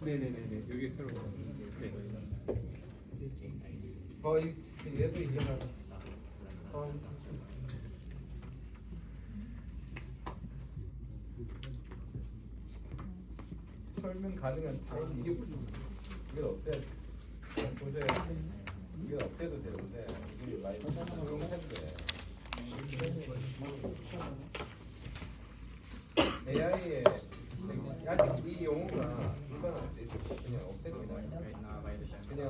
네네네네. 여기 새로. 네. 얘도 이해가. 설명 가능한 타임 이게 무슨? 이건 없애야 돼. 보세요. 이건 없애도 되는데 이게 많이 사용했는데. AI에 아직 이 용어가 이건 안 되죠. 그냥 없앱니다. 그냥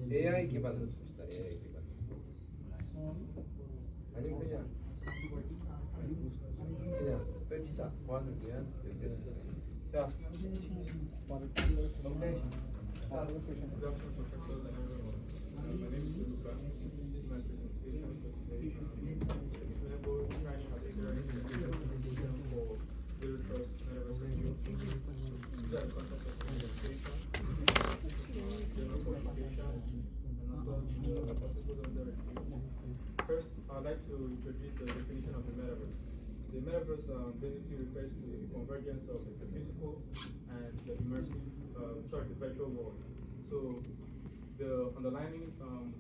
AI 기반으로 씁시다. AI 기반. 아니면 그냥 뺍시다. 보안을 위한 자, Explainable cache adversarial implementation for zero trust Metaverse. These are the concepts of implementation, general communication, and also the possible under review. First, I'd like to introduce the definition of the Metaverse. The Metaverse basically refers to the convergence of the physical and the immersive, the virtual world. So, the underlying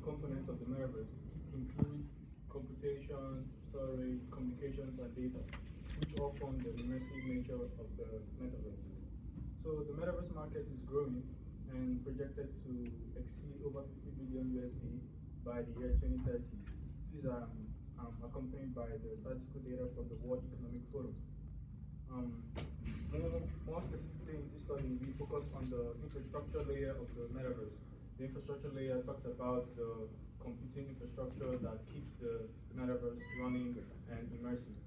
components of the Metaverse include computation, storage, communications, and data, which all form the immersive nature of the Metaverse. So the Metaverse market is growing and projected to exceed over 50 billion USD by the year 2030. These are accompanied by the statistical data from the World Economic Forum. More specifically in this study, we focus on the infrastructure layer of the Metaverse. The infrastructure layer talks about the computing infrastructure that keeps the Metaverse running and immersive.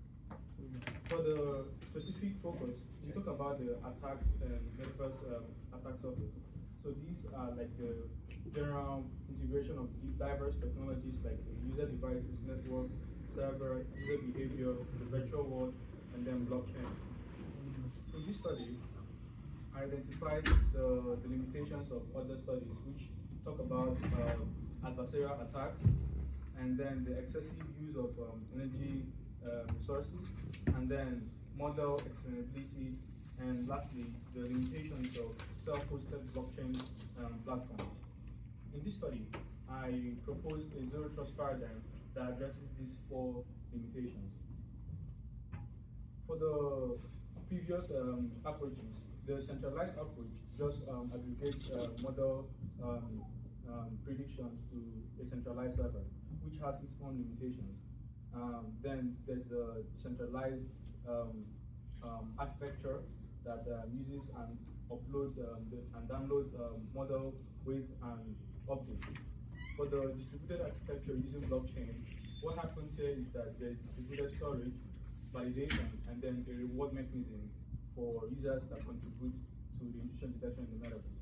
For the specific focus, we talk about the attacks and Metaverse attack surface. So these are like the general integration of diverse technologies like the user devices, network, server, user behavior, the virtual world, and then blockchain. In this study, I identified the limitations of other studies which talk about adversarial attacks, and then the excessive use of energy resources, and then model explainability, and lastly, the limitations of self-hosted blockchain platforms. In this study, I proposed a zero trust paradigm that addresses these four limitations. For the previous approaches, the centralized approach just aggregates model predictions to a centralized server, which has its own limitations. Then there's the decentralized architecture that uses and uploads and downloads model weights and updates. For the distributed architecture using blockchain, what happens here is that there's distributed storage, validation, and then a reward mechanism for users that contribute to the intrusion detection in the Metaverse.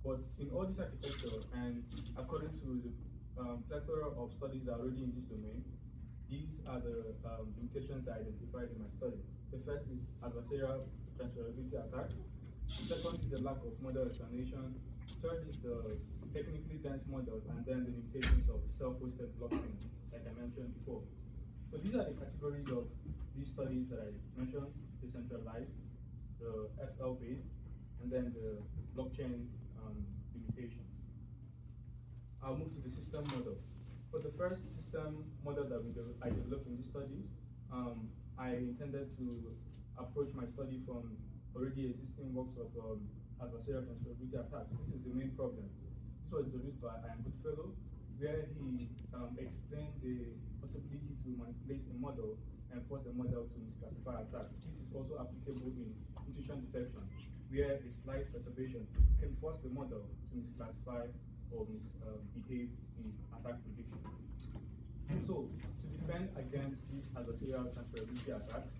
But in all this architecture, and according to the plethora of studies that are already in this domain, these are the limitations that I identified in my study. The first is adversarial transferability attacks. The second is the lack of model explanation. Third is the technically dense models, and then the limitations of self-hosted blockchain, like I mentioned before. So these are the categories of these studies that I mentioned: the centralized, the FL-based, and then the blockchain limitations. I'll move to the system model. For the first system model that I developed in this study, I intended to approach my study from already existing works of adversarial transferability attacks. This is the main problem. This was introduced by I.M. Goodfellow, where he explained the possibility to manipulate a model and force the model to misclassify attacks. This is also applicable in intrusion detection, where a slight perturbation can force the model to misclassify or misbehave in attack prediction. So, to defend against these adversarial transferability attacks,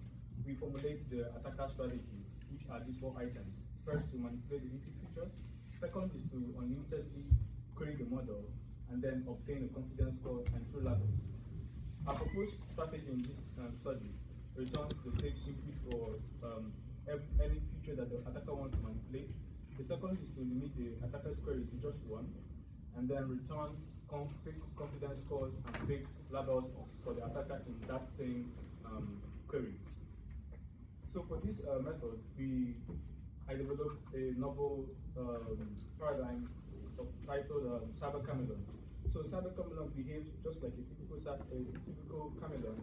we formulate the attacker strategy, which are these four items. First, to manipulate the input features. Second is to unlimitedly query the model, and then obtain a confidence score and true levels. Our proposed strategy in this study returns the fake input for any feature that the attacker wants to manipulate. The second is to limit the attacker's query to just one, and then return fake confidence scores and fake labels for the attacker in that same query. So for this method, I developed a novel paradigm titled cyber chameleon. So cyber chameleon behaves just like a typical chameleon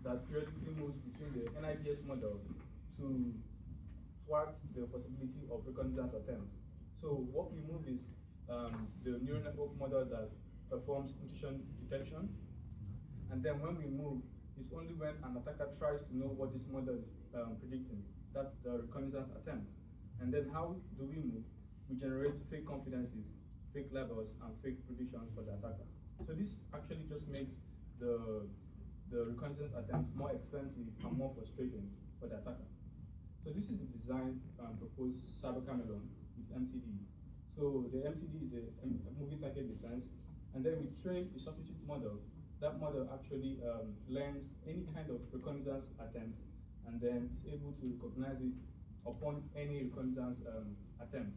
that periodically moves between the NIDS model to thwart the possibility of reconnaissance attempts. So what we move is the neural network model that performs intrusion detection. And then when we move, it's only when an attacker tries to know what this model is predicting, that the reconnaissance attempt. And then how do we move? We generate fake confidences, fake levels, and fake predictions for the attacker. So this actually just makes the reconnaissance attempt more expensive and more frustrating for the attacker. So this is the design proposed cyber chameleon with MTD. So the MTD is the moving target defense, and then we train a substitute model. That model actually learns any kind of reconnaissance attempt, and then is able to recognize it upon any reconnaissance attempt.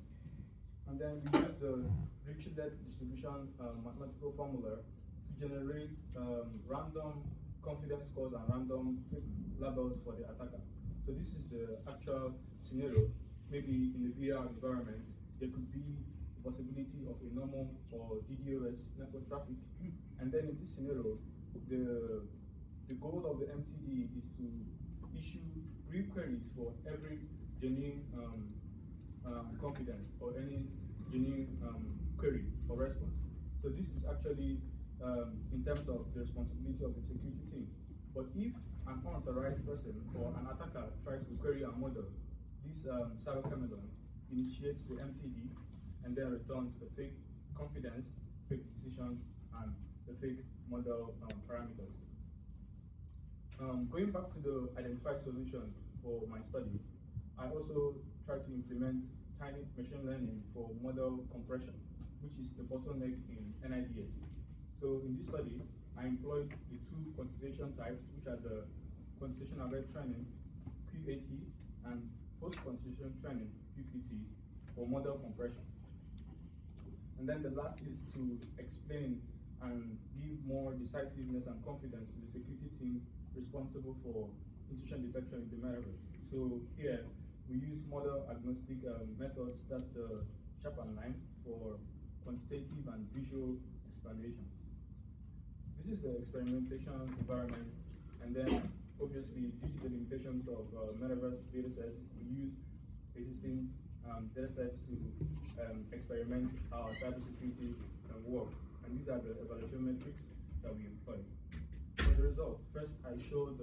And then we use the Dirichlet distribution mathematical formula to generate random confidence scores and random labels for the attacker. So this is the actual scenario. Maybe in the VR environment, there could be the possibility of a normal or DDoS network traffic. And then in this scenario, the goal of the MTD is to issue real queries for every genuine confidence or any genuine query or response. So this is actually in terms of the responsibility of the security team. But if an unauthorized person or an attacker tries to query a model, this cyber chameleon initiates the MTD and then returns the fake confidence, fake decision, and the fake model parameters. Going back to the identified solution for my study, I also try to implement tiny machine learning for model compression, which is the bottleneck in NIDS. So in this study, I employed the two quantization types, which are the quantization aware training, QAT, and post-quantization training, PQT, for model compression. And then the last is to explain and give more decisiveness and confidence to the security team responsible for intrusion detection in the Metaverse. So here, we use model agnostic methods, that's the Chapman line, for quantitative and visual explanations. This is the experimentation environment, and then obviously due to the limitations of Metaverse datasets, we use existing datasets to experiment our cybersecurity work, and these are the evaluation metrics that we employ. For the result, first I show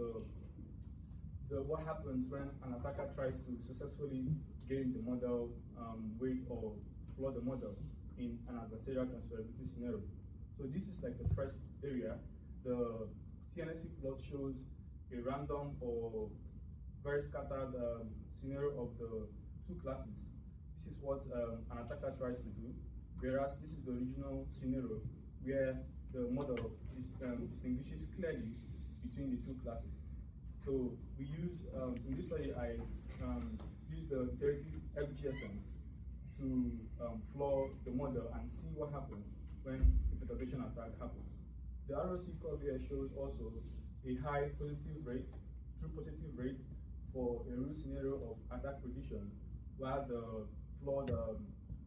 what happens when an attacker tries to successfully gain the model weight or flaw the model in an adversarial transferability scenario. So this is like the first area. The TNSC plot shows a random or very scattered scenario of the two classes. This is what an attacker tries to do, whereas this is the original scenario where the model distinguishes clearly between the two classes. So we use, in this study, I use the iterative FGSM to flaw the model and see what happens when a perturbation attack happens. The ROC curve here shows also a high positive rate, true positive rate for a real scenario of attack prediction, while the flawed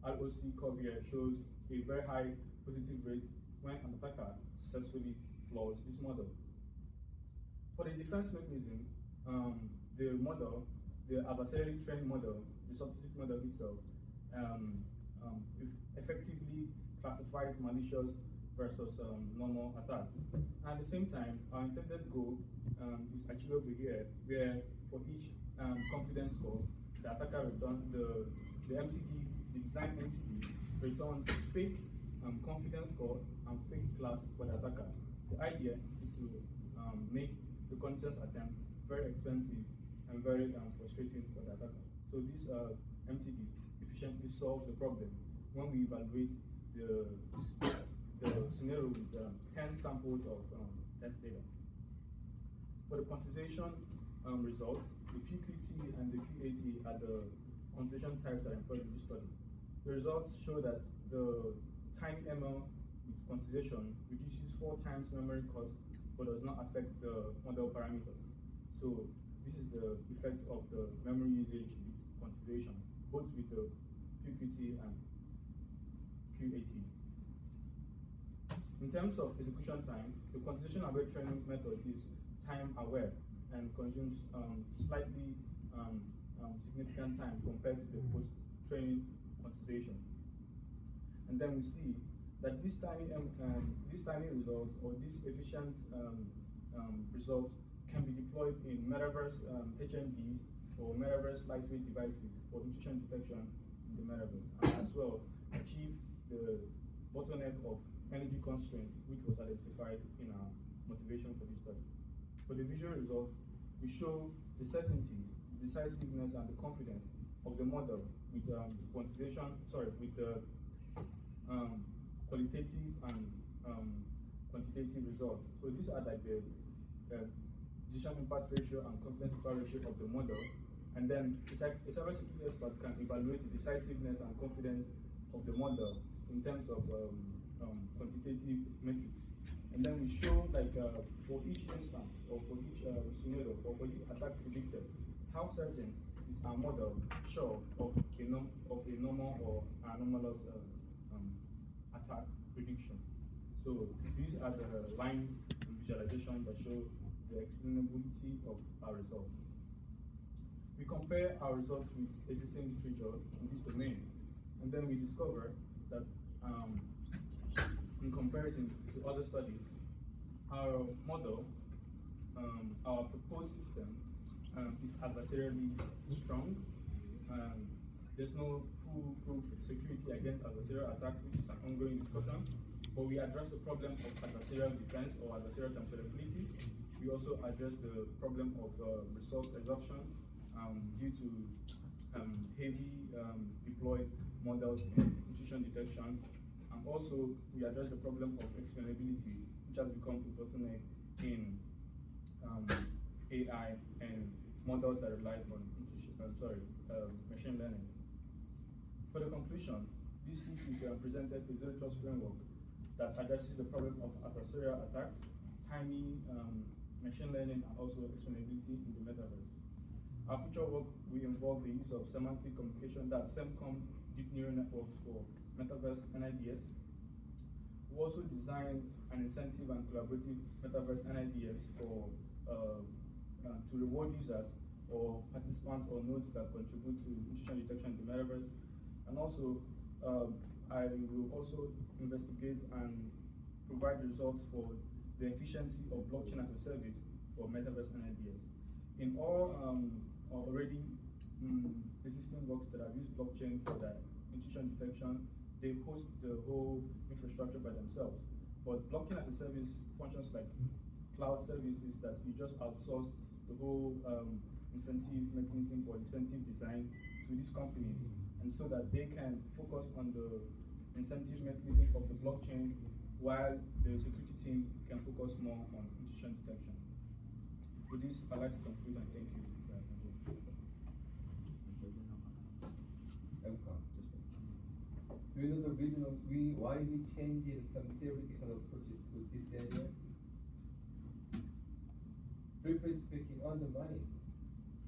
ROC curve here shows a very high positive rate when an attacker successfully flaws this model. For the defense mechanism, the model, the adversarially trained model, the substitute model itself, effectively classifies malicious versus normal attacks. At the same time, our intended goal is achievable here, where for each confidence score, the attacker returns the MTD, the design MTD returns fake confidence score and fake class for the attacker. The idea is to make the reconnaissance attempt very expensive and very frustrating for the attacker. So this MTD efficiently solves the problem when we evaluate the scenario with 10 samples of test data. For the quantization results, the PQT and the QAT are the quantization types that are employed in this study. The results show that the tiny ML with quantization reduces 4 times memory cost but does not affect the model parameters. So this is the effect of the memory usage quantization, both with the PQT and QAT. In terms of execution time, the quantization-aware training method is time-aware and consumes slightly significant time compared to the post-training quantization. And then we see that this tiny result or this efficient result can be deployed in Metaverse HMDs or Metaverse lightweight devices for intrusion detection in the Metaverse, and as well achieve the bottleneck of energy constraint, which was identified in our motivation for this study. For the visual result, we show the certainty, decisiveness, and the confidence of the model with quantization, with the qualitative and quantitative results. So these are like the decision impact ratio and confidence impact ratio of the model. And then a cybersecurity expert can evaluate the decisiveness and confidence of the model in terms of quantitative metrics. And then we show like for each instance or for each scenario or for each attack predicted, how certain is our model sure of a normal or anomalous attack prediction. So these are the line visualization that show the explainability of our results. We compare our results with existing literature in this domain, and then we discover that in comparison to other studies, our model, our proposed system is adversarially strong. There's no foolproof security against adversarial attack, which is an ongoing discussion, but we address the problem of adversarial defense or adversarial capability. We also address the problem of resource exhaustion due to heavy deployed models in intrusion detection. And also, we address the problem of explainability, which has become a bottleneck in AI and models that rely on machine learning. For the conclusion, this thesis presented a zero trust framework that addresses the problem of adversarial attacks, timing, machine learning, and also explainability in the metaverse. Our future work will involve the use of semantic communication, that's SEMCOM deep neural networks for metaverse and IDS. We also design an incentive and collaborative metaverse and IDS for to reward users or participants or nodes that contribute to intrusion detection in the metaverse. And also, I will also investigate and provide results for the efficiency of blockchain as a service for metaverse and IDS. In all already existing works that have used blockchain for their intrusion detection, they host the whole infrastructure by themselves. But blockchain as a service functions like cloud services that you just outsource the whole incentive mechanism or incentive design to these companies, and so that they can focus on the incentive mechanism of the blockchain while the security team can focus more on intrusion detection. With this, I'd like to conclude and thank you. Do you know the reason why we changed some theoretical approaches to this area? Briefly speaking, on the money,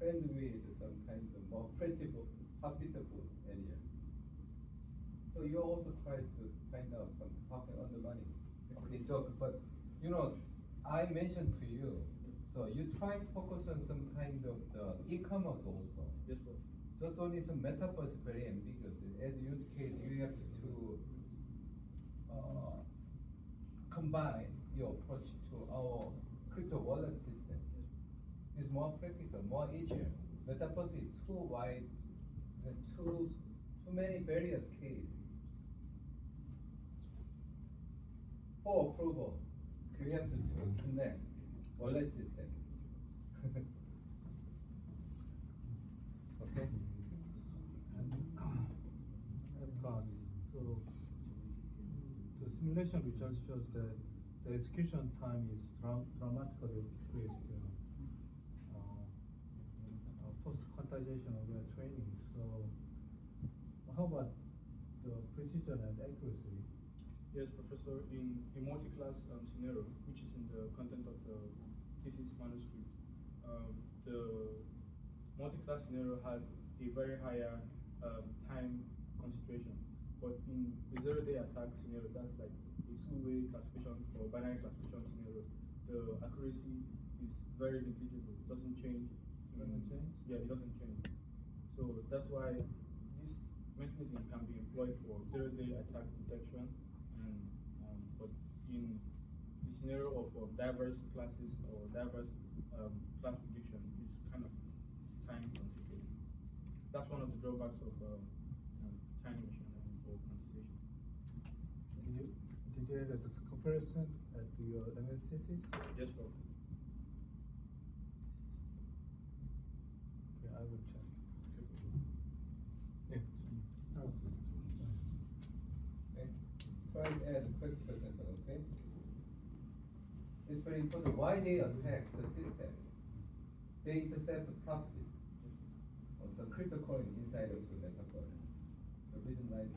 friend with some kind of more profitable area. So you also try to find out some pocket on the money. Okay, so but you know, I mentioned to you, so you try to focus on some kind of the e-commerce also. Yes, bro. Just only some metaverse is very ambiguous. As use case, you have to combine your approach to our crypto wallet system. It's more practical, more easier. Metaverse is too wide, too many various cases. For approval, you have to connect wallet system. Okay. So the simulation results shows that the execution time is dramatically decreased post-quantization of your training. So how about the precision and accuracy? Yes, Professor, in a multi-class scenario, which is in the content of the thesis manuscript, the multi-class scenario has a very higher time concentration. But in a zero-day attack scenario, that's like a two-way classification or binary classification scenario, the accuracy is very negligible. It doesn't change. Doesn't change? Yeah, it doesn't change. So that's why this mechanism can be employed for zero-day attack detection, and but in the scenario of diverse classes or diverse class prediction is kind of time concentrated. That's one of the drawbacks of tiny machine learning for quantization. Did you have this comparison at your MS thesis? Yes, sir. Okay, I will check. Okay. Try and add a quick sentence, okay? It's very important why they attack the system. They intercept the property of some cryptocurrency inside of the metaverse. The reason why